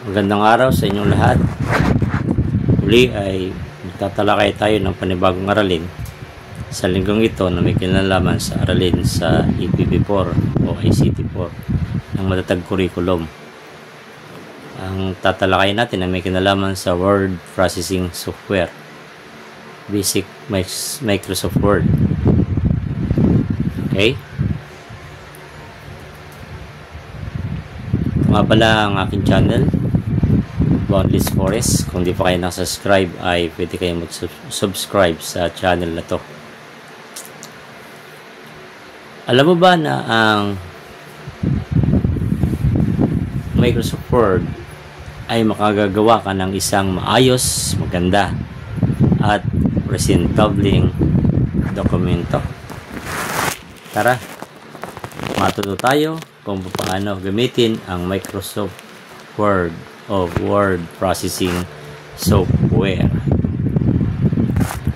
Magandang araw sa inyong lahat. Uli ay magtatalakay tayo ng panibagong aralin sa linggong ito na may kinalaman sa aralin sa EPP4 o ICT4 ng matatag curriculum. Ang tatalakay natin ay may kinalaman sa word processing software, basic Microsoft Word. Okay? Ito nga pala ang aking channel, Boundless Forest. Kung di pa kayo nakasubscribe ay pwede kayo mag-subscribe sa channel na to. Alam mo ba na ang Microsoft Word ay makagagawa ka ng isang maayos, maganda at presentableng dokumento? Tara, matuto tayo kung paano gamitin ang Microsoft Word o Word Processing Software.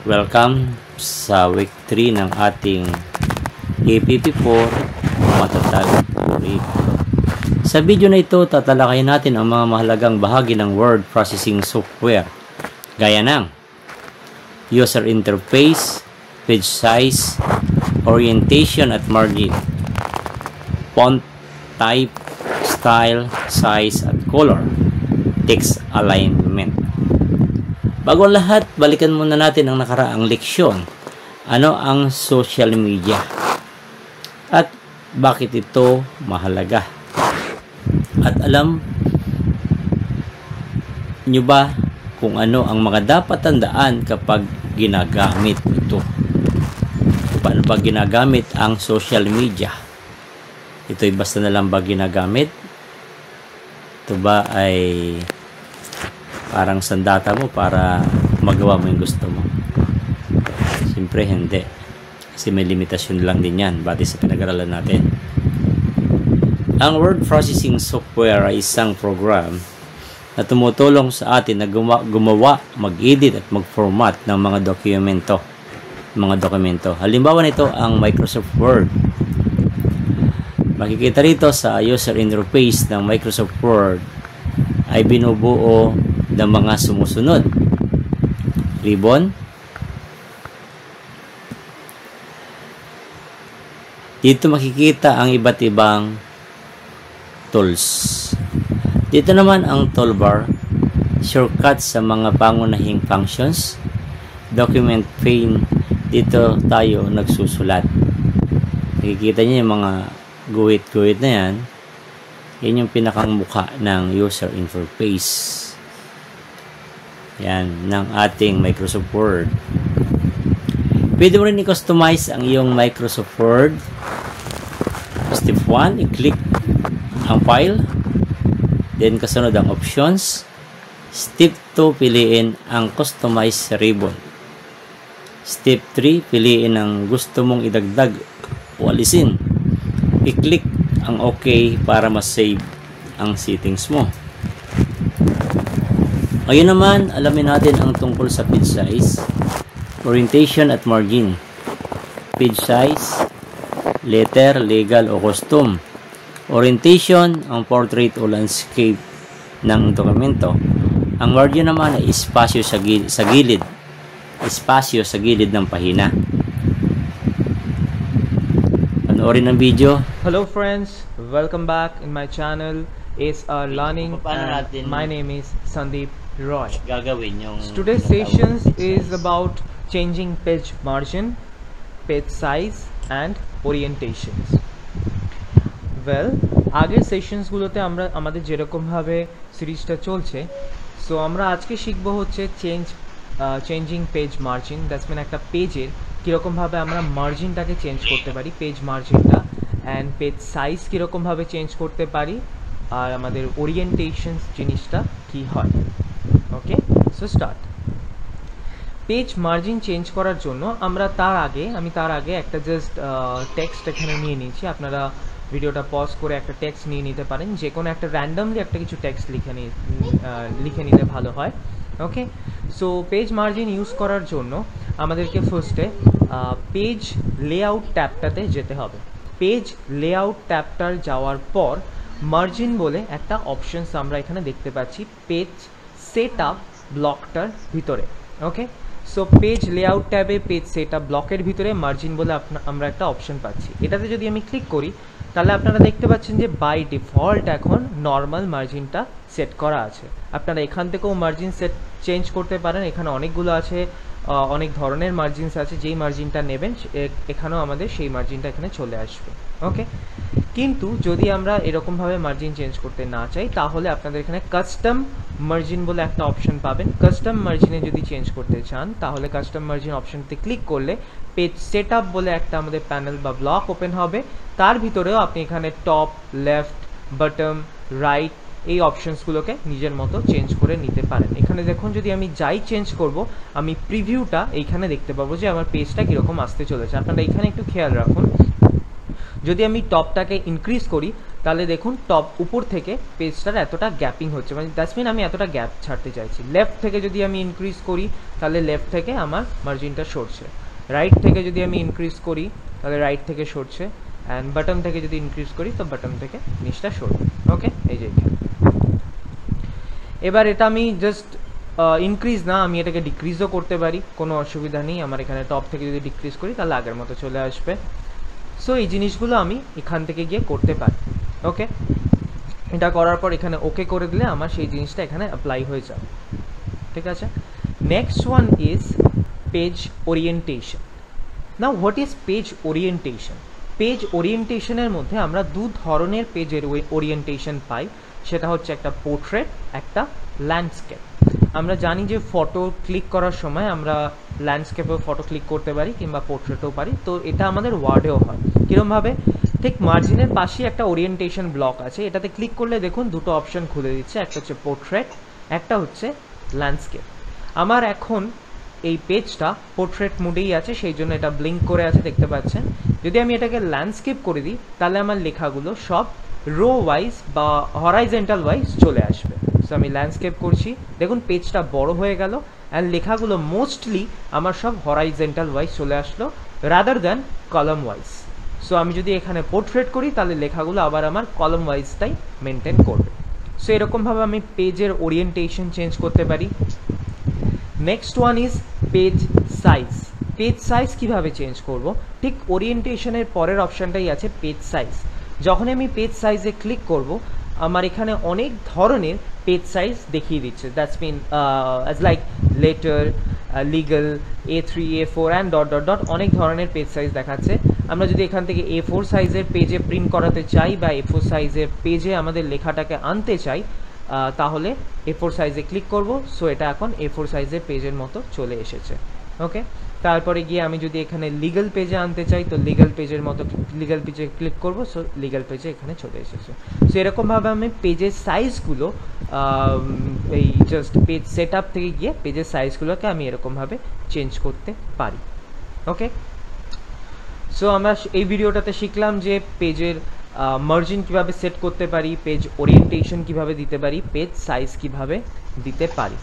Welcome sa week 3 ng ating EPP4 matatag curriculum. Sa video na ito, tatalakayin natin ang mga mahalagang bahagi ng Word Processing Software, gaya ng user interface, page size, orientation at margin, font type, style, size at color, text alignment. Bago ang lahat, balikan muna natin ang nakaraang leksyon. Ano ang social media? At bakit ito mahalaga? At alam nyo ba kung ano ang mga dapat tandaan kapag ginagamit ito? Paano ba ginagamit ang social media? Ito'y basta na lang ba ginagamit? Ito ba ay parang sandata mo para magawa mo yung gusto mo? Siyempre hindi. Kasi may limitasyon lang din yan batay sa pinag-aralan natin. Ang word processing software ay isang program na tumutulong sa atin na gumawa, mag-edit at mag-format ng mga dokumento. Halimbawa nito ang Microsoft Word. Makikita rito sa user interface ng Microsoft Word ay binubuo ng mga sumusunod: ribbon, dito makikita ang iba't ibang tools. Dito naman ang toolbar, shortcut sa mga pangunahing functions, document pane, dito tayo nagsusulat. Nakikita niyo yung mga guhit-guhit na yan. Yan yung pinakang mukha ng user interface. Yan, ng ating Microsoft Word. Pwede mo rin i-customize ang iyong Microsoft Word. Step 1, i-click ang file. Then, kasunod ang options. Step 2, piliin ang customize ribbon. Step 3, piliin ang gusto mong idagdag o alisin. I-click ang OK para ma-save ang settings mo. Ngayon naman, alamin natin ang tungkol sa page size, orientation at margin. Page size, letter, legal o custom. Orientation, ang portrait o landscape ng dokumento. Ang margin naman ay espasyo sa gilid. Espasyo sa gilid ng pahina. Panoorin ang video. Hello friends, welcome back in my channel ASR Learning and my name is Sandeep Roy. Today's sessions is about changing page margin, page size and orientations. Well, আগের সেশনসগুলোতে আমরা আমাদের যেরকম ভাবে সিরিজটা চলছে, সো আমরা আজকে শিখব হচ্ছে changing page margin. That's mean একটা পেজের কীরকমভাবে আমরা মার্জিনটাকে চেঞ্জ করতে পারি, পেজ মার্জিনটা, অ্যান্ড পেজ সাইজ কীরকমভাবে চেঞ্জ করতে পারি, আর আমাদের ওরিয়েন্টেশন জিনিসটা কী হয়। Okay, so start. Page margin change করার জন্য আমি তার আগে একটা জাস্ট টেক্সট এখানে নিয়ে নিয়েছি। আপনারা ভিডিওটা পজ করে একটা টেক্সট নিয়ে নিতে পারেন, যে কোনো একটা র্যান্ডমলি একটা কিছু টেক্সট লিখে নিলে ভালো হয়। Okay, so page margin use করার জন্য আমাদেরকে ফার্স্টে পেজ লেআউট ট্যাবটাতে যেতে হবে। পেজ লেআউট ট্যাবটার যাওয়ার পর মার্জিন বলে একটা অপশনস আমরা এখানে দেখতে পাচ্ছি পেজ সেটআপ ব্লকটার ভিতরে। ওকে, সো পেজ লেআউট ট্যাবে পেজ সেটআপ ব্লকের ভিতরে মার্জিন বলে আমরা একটা অপশন পাচ্ছি। এটাতে যদি আমি ক্লিক করি তাহলে আপনারা দেখতে পাচ্ছেন যে বাই ডিফল্ট এখন নর্মাল মার্জিনটা সেট করা আছে। আপনারা এখান থেকেও মার্জিন চেঞ্জ করতে পারেন, এখানে অনেকগুলো আছে, অনেক ধরনের মার্জিনস আছে, যেই মার্জিনটা নেবেন এখানেও আমাদের সেই মার্জিনটা এখানে চলে আসবে। ওকে, কিন্তু যদি আমরা এরকমভাবে মার্জিন চেঞ্জ করতে না চাই তাহলে আপনাদের এখানে কাস্টম মার্জিন বলে একটা অপশন পাবেন। কাস্টম মার্জিনে যদি চেঞ্জ করতে চান তাহলে কাস্টম মার্জিন অপশনতে ক্লিক করলে পেজ সেটআপ বলে একটা আমাদের প্যানেল বা ব্লক ওপেন হবে। তার ভিতরেও আপনি এখানে টপ, লেফট, বটম, রাইট এই অপশনসগুলোকে নিজের মতো চেঞ্জ করে নিতে পারেন। এখানে দেখুন যদি আমি যাই চেঞ্জ করব আমি প্রিভিউটা এইখানে দেখতে পাবো যে আমার পেজটা কীরকম আসতে চলেছে। আপনারা এখানে একটু খেয়াল রাখুন, যদি আমি টপটাকে ইনক্রিজ করি তাহলে দেখুন টপ উপর থেকে পেজটার এতটা গ্যাপিং হচ্ছে, মানে দ্যাটস মিন আমি এতটা গ্যাপ ছাড়তে চাইছি। লেফট থেকে যদি আমি ইনক্রিজ করি তাহলে লেফট থেকে আমার মার্জিনটা সরছে, রাইট থেকে যদি আমি ইনক্রিজ করি তাহলে রাইট থেকে সরছে, অ্যান্ড বটম থেকে যদি ইনক্রিজ করি তো বটম থেকে নিচটা সরবে। ওকে, এই যে এখানে এবার এটা আমি জাস্ট ইনক্রিজ না, আমি এটাকে ডিক্রিজও করতে পারি, কোনো অসুবিধা নেই। আমার এখানে টপ থেকে যদি ডিক্রিজ করি তাহলে আগের মতো চলে আসবে। সো এই জিনিসগুলো আমি এখান থেকে গিয়ে করতে পারি। ওকে, এটা করার পর এখানে ওকে করে দিলে আমার সেই জিনিসটা এখানে অ্যাপ্লাই হয়ে যাবে। ঠিক আছে, next one is page orientation. Now what is page orientation? Page ওরিয়েন্টেশনের মধ্যে আমরা দু ধরনের পেজের ওরিয়েন্টেশন পাই, সেটা হচ্ছে একটা পোর্ট্রেট, একটা ল্যান্ডস্কেপ। আমরা জানি যে ফটো ক্লিক করার সময় আমরা ল্যান্ডস্কেপেও ফটো ক্লিক করতে পারি কিংবা পোর্ট্রেটেও পারি, তো এটা আমাদের ওয়ার্ডেও হয়। কীরকমভাবে? ঠিক মার্জিনের পাশেই একটা ওরিয়েন্টেশন ব্লক আছে, এটাতে ক্লিক করলে দেখুন দুটো অপশন খুলে দিচ্ছে, একটা হচ্ছে পোর্ট্রেট, একটা হচ্ছে ল্যান্ডস্কেপ। আমার এখন এই পেজটা পোর্ট্রেট মুডেই আছে, সেই জন্য এটা ব্লিঙ্ক করে আছে দেখতে পাচ্ছেন। যদি আমি এটাকে ল্যান্ডস্কেপ করে দিই তাহলে আমার লেখাগুলো সব রো ওয়াইজ বা হরাইজেন্টাল ওয়াইজ চলে আসবে। সো আমি ল্যান্ডস্কেপ করছি, দেখুন পেজটা বড় হয়ে গেল অ্যান্ড লেখাগুলো মোস্টলি আমার সব হরাইজেন্টাল ওয়াইজ চলে আসলো rather than column wise. So আমি যদি এখানে পোর্ট্রেট করি তাহলে লেখাগুলো আবার আমার কলাম ওয়াইজটাই মেনটেন করবে। সো এরকমভাবে আমি পেজের ওরিয়েন্টেশন চেঞ্জ করতে পারি। Next one is page size. Page size কীভাবে চেঞ্জ করব? ঠিক ওরিয়েন্টেশনের পরের অপশানটাই আছে পেজ সাইজ। যখন আমি পেজ সাইজে ক্লিক করব আমার এখানে অনেক ধরনের পেজ সাইজ দেখিয়ে দিচ্ছে, that's mean as like letter, legal, A3, A4 and dot dot dot অনেক ধরনের পেজ সাইজ দেখাচ্ছে। আমরা যদি এখান থেকে A4 সাইজের পেজে প্রিন্ট করাতে চাই বা A4 সাইজের পেজে আমাদের লেখাটাকে আনতে চাই তাহলে A4 সাইজে ক্লিক করব। সো এটা এখন A4 সাইজের পেজের মতো চলে এসেছে। ওকে, তারপরে গিয়ে আমি যদি এখানে লিগাল পেজে আনতে চাই তো লিগাল পেজের মতো লিগাল পেজে ক্লিক করব। সো লিগাল পেজে এখানে চলে এসেছে। সো এরকমভাবে আমি পেজের সাইজগুলো এই জাস্ট পেজ সেট আপ থেকে গিয়ে পেজের সাইজগুলোকে আমি এরকমভাবে চেঞ্জ করতে পারি। ওকে, সো আমরা এই ভিডিওটাতে শিখলাম যে পেজের মার্জিন কিভাবে সেট করতে পারি, পেজ ওরিয়েন্টেশন কিভাবে দিতে পারি, পেজ সাইজ কিভাবে দিতে পারি।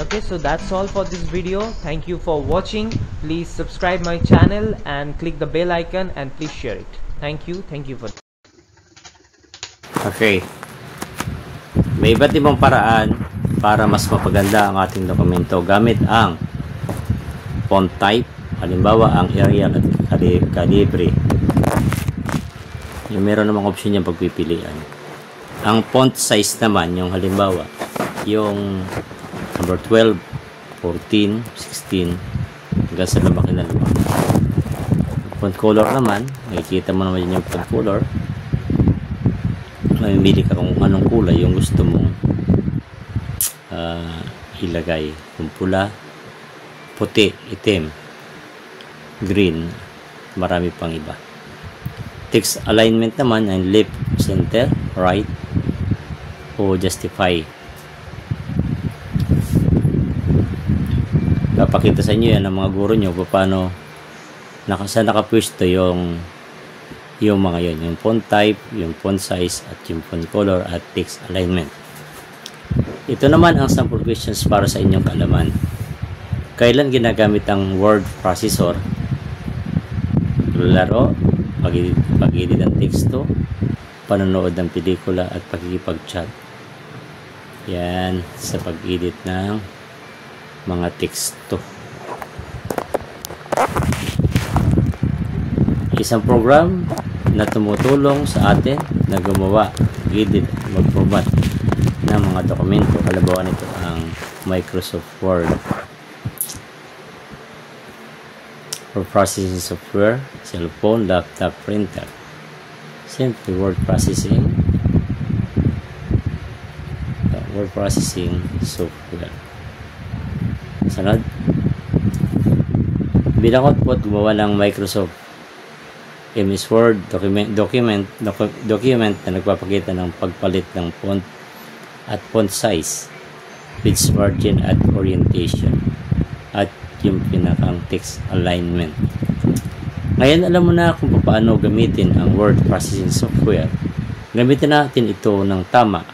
Okay, so that's all for this video. Thank you for watching. Please subscribe my channel and click the bell icon and please share it. Thank you for. Okay, may iba't ibang paraan para mas mapaganda ang ating dokumento gamit ang font type, halimbawa ang Arial at Calibri. Yung meron namang option yung pagpipilian. Ang font size naman, yung halimbawa yung number 12, 14, 16 hanggang sa lumaki na lumaki. Font color naman, makikita mo naman yung font color. Mamimili ka kung anong kulay yung gusto mong ilagay. Kung pula, puti, itim, green, marami pang iba. Text alignment naman ay left, center, right, o justify. Papakita sa inyo yan ng mga guro nyo paano saan nakapwesto yung mga yun, yung font type, yung font size at yung font color at text alignment. Ito naman ang sample questions para sa inyong kaalaman. Kailan ginagamit ang word processor? Laro, pag-edit ng teksto, panonood ng pelikula at pakikipag-chat. Yan sa pag-edit ng mga teksto. Isang program na tumutulong sa atin na gumawa, edit, mag-format ng mga dokumento. Halimbawa nito ang Microsoft Word. For processing software, cellphone, laptop, printer. Simple word processing software. Sunod, bilang output, gumawa ng Microsoft MS Word document na nagpapakita ng pagpalit ng font at font size, page margin at orientation, at yung pinakang text alignment. Ngayon alam mo na kung paano gamitin ang word processing software. Gamitin natin ito ng tama,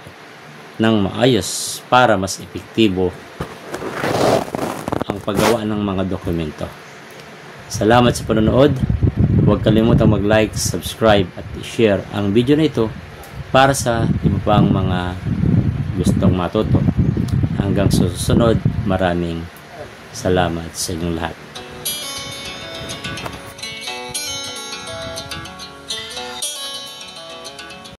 ng maayos para mas epektibo ang paggawa ng mga dokumento. Salamat sa panonood. Huwag kalimutang mag-like, subscribe at i-share ang video na ito para sa iba pang mga gustong matuto. Hanggang susunod, maraming salamat sa inyong lahat.